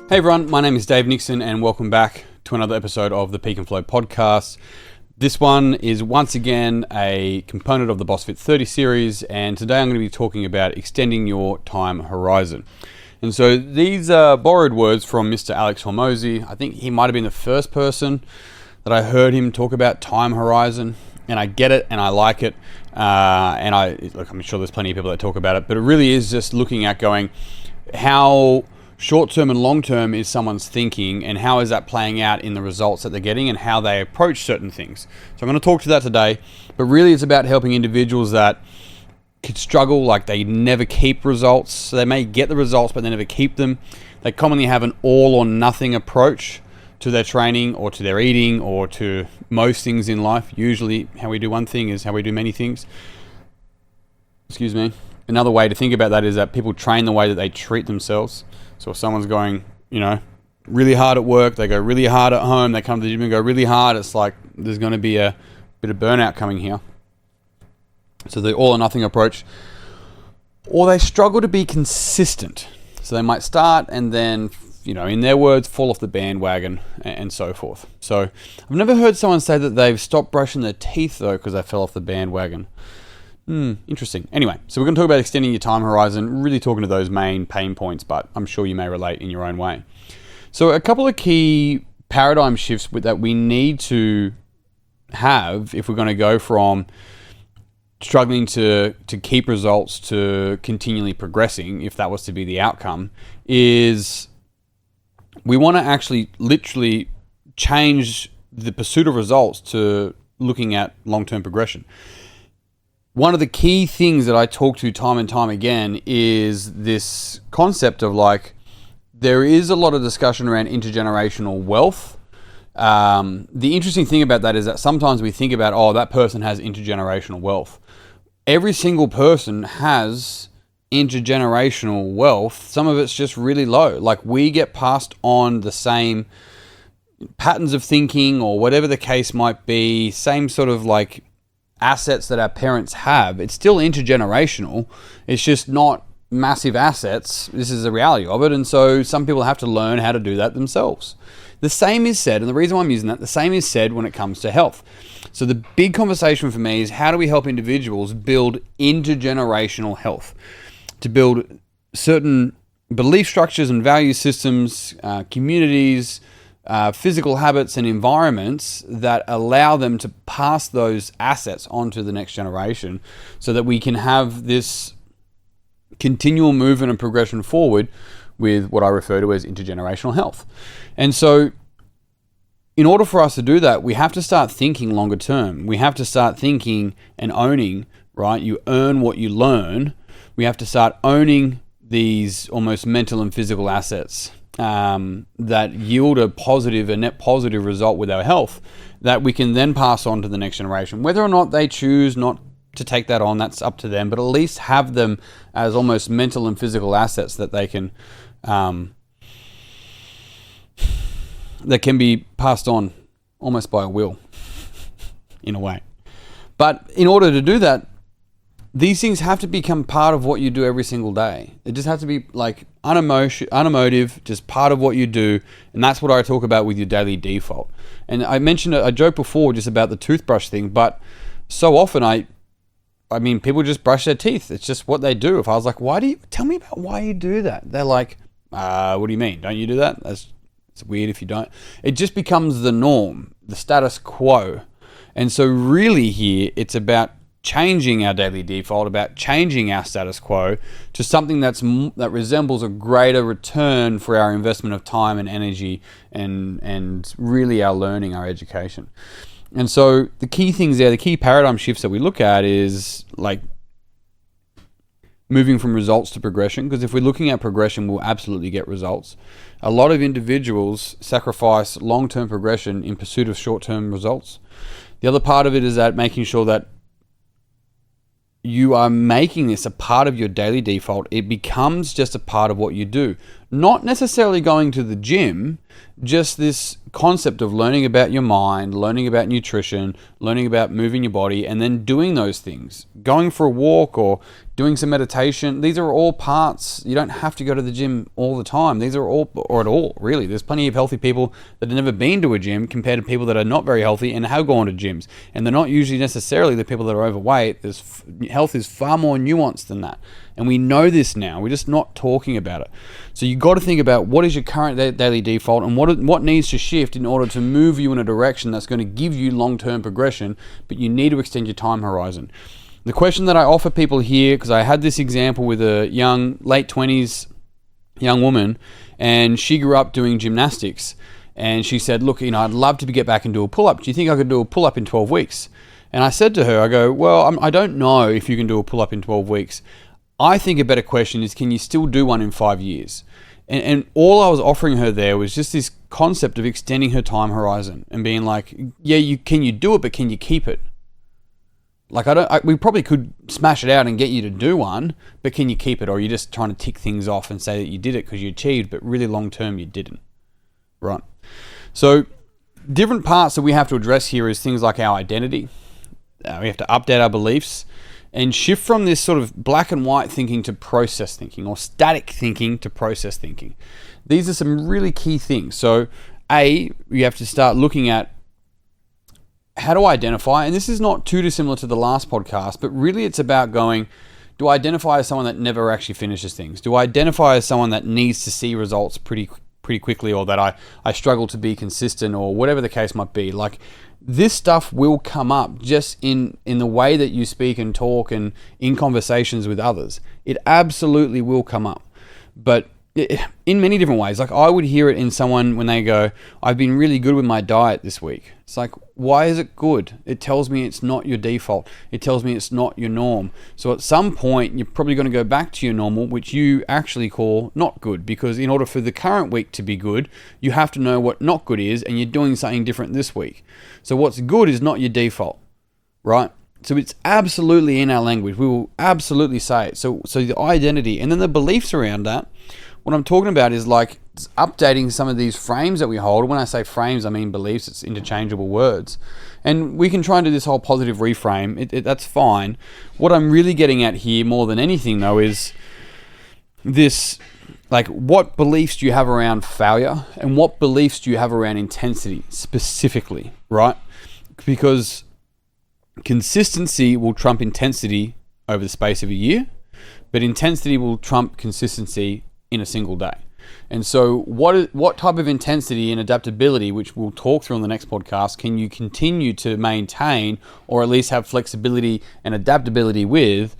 Hey everyone, my name is Dave Nixon and welcome back to another episode of the Peak and Flow podcast. This one is once again a component of the BSFT30 series, and today I'm going to be talking about extending your time horizon. And so these are borrowed words from Mr. Alex Hormozi. I think he might have been the first person that I heard him talk about time horizon, and I get it and I like it. I'm sure there's plenty of people that talk about it, but it really is just looking at going how short-term and long-term is someone's thinking, and how is that playing out in the results that they're getting and how they approach certain things. So I'm going to talk to that today, but really it's about helping individuals that could struggle, like they never keep results. So they may get the results, but they never keep them. They commonly have an all or nothing approach to their training or to their eating or to most things in life. Usually how we do one thing is how we do many things. Excuse me. Another way to think about that is that people train the way that they treat themselves. So if someone's going, really hard at work, they go really hard at home, they come to the gym and go really hard, it's like there's going to be a bit of burnout coming here. So the all or nothing approach. Or they struggle to be consistent. So they might start and then, in their words, fall off the bandwagon and so forth. So I've never heard someone say that they've stopped brushing their teeth though because they fell off the bandwagon. Interesting. Anyway, so we're going to talk about extending your time horizon, really talking to those main pain points, but I'm sure you may relate in your own way. So a couple of key paradigm shifts that we need to have if we're going to go from struggling to keep results to continually progressing, if that was to be the outcome, is we want to actually literally change the pursuit of results to looking at long-term progression. One of the key things that I talk to time and time again is this concept of there is a lot of discussion around intergenerational wealth. The interesting thing about that is that sometimes we think about, that person has intergenerational wealth. Every single person has intergenerational wealth. Some of it's just really low. We get passed on the same patterns of thinking or whatever the case might be, same sort of assets that our parents have. It's still intergenerational. It's just not massive assets. This is the reality of it. And so some people have to learn how to do that themselves. The same is said, and the reason why I'm using that, the same is said when it comes to health. So the big conversation for me is how do we help individuals build intergenerational health? To build certain belief structures and value systems, communities, physical habits and environments that allow them to pass those assets on to the next generation so that we can have this continual movement and progression forward with what I refer to as intergenerational health. And so in order for us to do that, we have to start thinking longer term. We have to start thinking and owning, right? You earn what you learn. We have to start owning these almost mental and physical assets that yield a net positive result with our health that we can then pass on to the next generation. Whether or not they choose not to take that on, that's up to them, but at least have them as almost mental and physical assets that they can that can be passed on almost by a will in a way. But in order to do that, these things have to become part of what you do every single day. It just has to be unemotive, just part of what you do. And that's what I talk about with your daily default. And I mentioned, I joked before just about the toothbrush thing, but so often I mean, people just brush their teeth. It's just what they do. If I was like, tell me about why you do that? They're like, what do you mean? Don't you do that? It's weird if you don't. It just becomes the norm, the status quo. And so really here, it's about changing our daily default, about changing our status quo to something that resembles a greater return for our investment of time and energy and really our learning, our education. And so the key things there, the key paradigm shifts that we look at is moving from results to progression, because if we're looking at progression, we'll absolutely get results. A lot of individuals sacrifice long-term progression in pursuit of short-term results. The other part of it is that making sure that you are making this a part of your daily default. It becomes just a part of what you do. Not necessarily going to the gym just this concept of learning about your mind, learning about nutrition, learning about moving your body, and then doing those things. Going for a walk or doing some meditation, these are all parts. You don't have to go to the gym all the time. These are all, or at all, really. There's plenty of healthy people that have never been to a gym compared to people that are not very healthy and have gone to gyms. And they're not usually necessarily the people that are overweight. Health is far more nuanced than that. And we know this now. We're just not talking about it. So you got to think about what is your current daily default and what needs to shift in order to move you in a direction that's going to give you long-term progression, but you need to extend your time horizon. The question that I offer people here, because I had this example with a young, late 20s young woman, and she grew up doing gymnastics, and she said, look, I'd love to get back and do a pull-up. Do you think I could do a pull-up in 12 weeks? And I said to her, I go, well, I don't know if you can do a pull-up in 12 weeks. I think a better question is, can you still do one in 5 years? And all I was offering her there was just this concept of extending her time horizon and being like, yeah, can you do it, but can you keep it? Like, we probably could smash it out and get you to do one, but can you keep it? Or are you just trying to tick things off and say that you did it because you achieved, but really long term you didn't, right? So different parts that we have to address here is things like our identity. We have to update our beliefs and shift from this sort of black and white thinking to process thinking, or static thinking to process thinking. These are some really key things. So you have to start looking at how to identify, and this is not too dissimilar to the last podcast, but really it's about going, do I identify as someone that never actually finishes things? Do I identify as someone that needs to see results pretty quickly, or that I struggle to be consistent, or whatever the case might be? Like, this stuff will come up just in the way that you speak and talk and in conversations with others. It absolutely will come up. But in many different ways. Like, I would hear it in someone when they go, I've been really good with my diet this week. It's like, why is it good? It tells me it's not your default. It tells me it's not your norm. So at some point, you're probably going to go back to your normal, which you actually call not good, because in order for the current week to be good, you have to know what not good is, and you're doing something different this week. So what's good is not your default, right? So it's absolutely in our language. We will absolutely say it. So the identity and then the beliefs around that. What I'm talking about is like updating some of these frames that we hold. When I say frames, I mean beliefs. It's interchangeable words. And we can try and do this whole positive reframe. That's fine. What I'm really getting at here more than anything, though, is this, like, what beliefs do you have around failure and what beliefs do you have around intensity specifically, right? Because consistency will trump intensity over the space of a year, but intensity will trump consistency in a single day. And so what type of intensity and adaptability, which we'll talk through on the next podcast, can you continue to maintain, or at least have flexibility and adaptability with,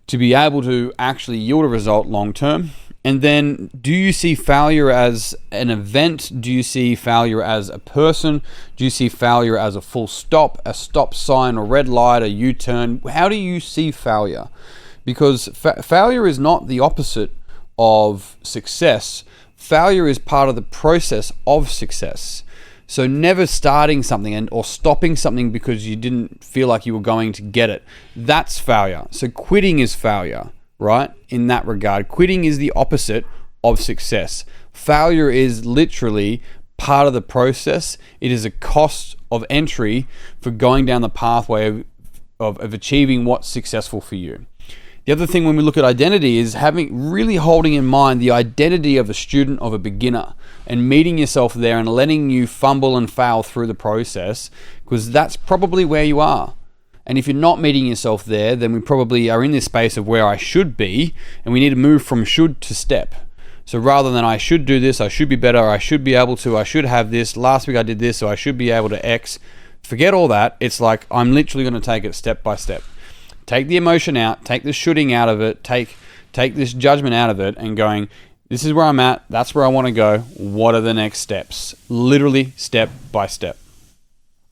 to be able to actually yield a result long term? And then, do you see failure as an event? Do you see failure as a person? Do you see failure as a full stop, a stop sign, a red light, a U-turn? How do you see failure? Because failure is not the opposite of success. Failure is part of the process of success. So never starting something or stopping something because you didn't feel like you were going to get it, that's failure. So quitting is failure, right? In that regard, quitting is the opposite of success. Failure is literally part of the process. It is a cost of entry for going down the pathway of achieving what's successful for you. The other thing when we look at identity is really holding in mind the identity of a student, of a beginner, and meeting yourself there and letting you fumble and fail through the process, because that's probably where you are. And if you're not meeting yourself there, then we probably are in this space of where I should be, and we need to move from should to step. So rather than I should do this, I should be better, I should be able to, I should have this, last week I did this, so I should be able to X. Forget all that. It's like, I'm literally going to take it step by step. Take the emotion out, take the shooting out of it, take this judgment out of it, and going, this is where I'm at, that's where I want to go, what are the next steps? Literally step by step.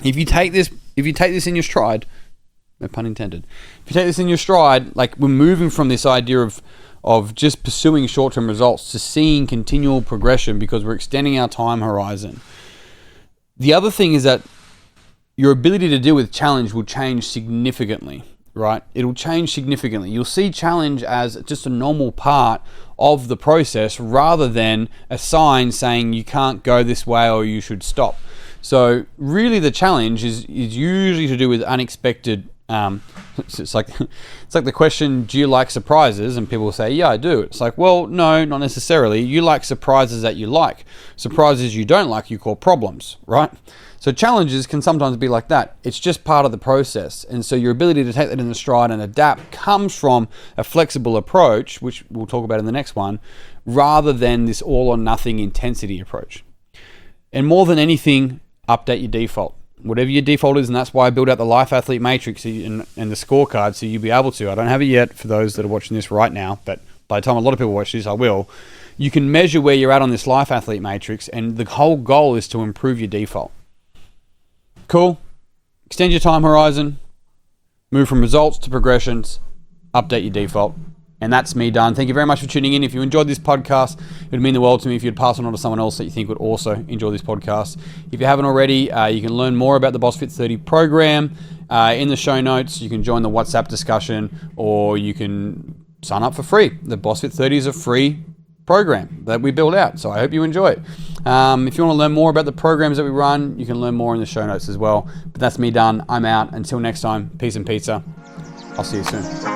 If you take this in your stride, no pun intended, if you take this in your stride, like, we're moving from this idea of just pursuing short-term results to seeing continual progression, because we're extending our time horizon. The other thing is that your ability to deal with challenge will change significantly. right? It'll change significantly. You'll see challenge as just a normal part of the process rather than a sign saying you can't go this way or you should stop. So really the challenge is usually to do with unexpected. It's like the question, do you like surprises? And people will say, yeah, I do. It's like, well, no, not necessarily. You like surprises that you like. Surprises you don't like, you call problems, right? So challenges can sometimes be like that. It's just part of the process. And so your ability to take that in the stride and adapt comes from a flexible approach, which we'll talk about in the next one, rather than this all or nothing intensity approach. And more than anything, update your default. Whatever your default is, and that's why I built out the Life Athlete Matrix and the scorecard so you'll be able to. I don't have it yet for those that are watching this right now, but by the time a lot of people watch this, I will. You can measure where you're at on this Life Athlete Matrix, and the whole goal is to improve your default. Cool. Extend your time horizon, move from results to progressions, update your default. And that's me done. Thank you very much for tuning in. If you enjoyed this podcast, it would mean the world to me if you'd pass it on to someone else that you think would also enjoy this podcast. If you haven't already, you can learn more about the BSFT30 program in the show notes. You can join the WhatsApp discussion, or you can sign up for free. The BSFT30 is a free program that we build out, so I hope you enjoy it. If you want to learn more about the programs that we run, you can learn more in the show notes as well. But that's me done. I'm out. Until next time, peace and pizza. I'll see you soon.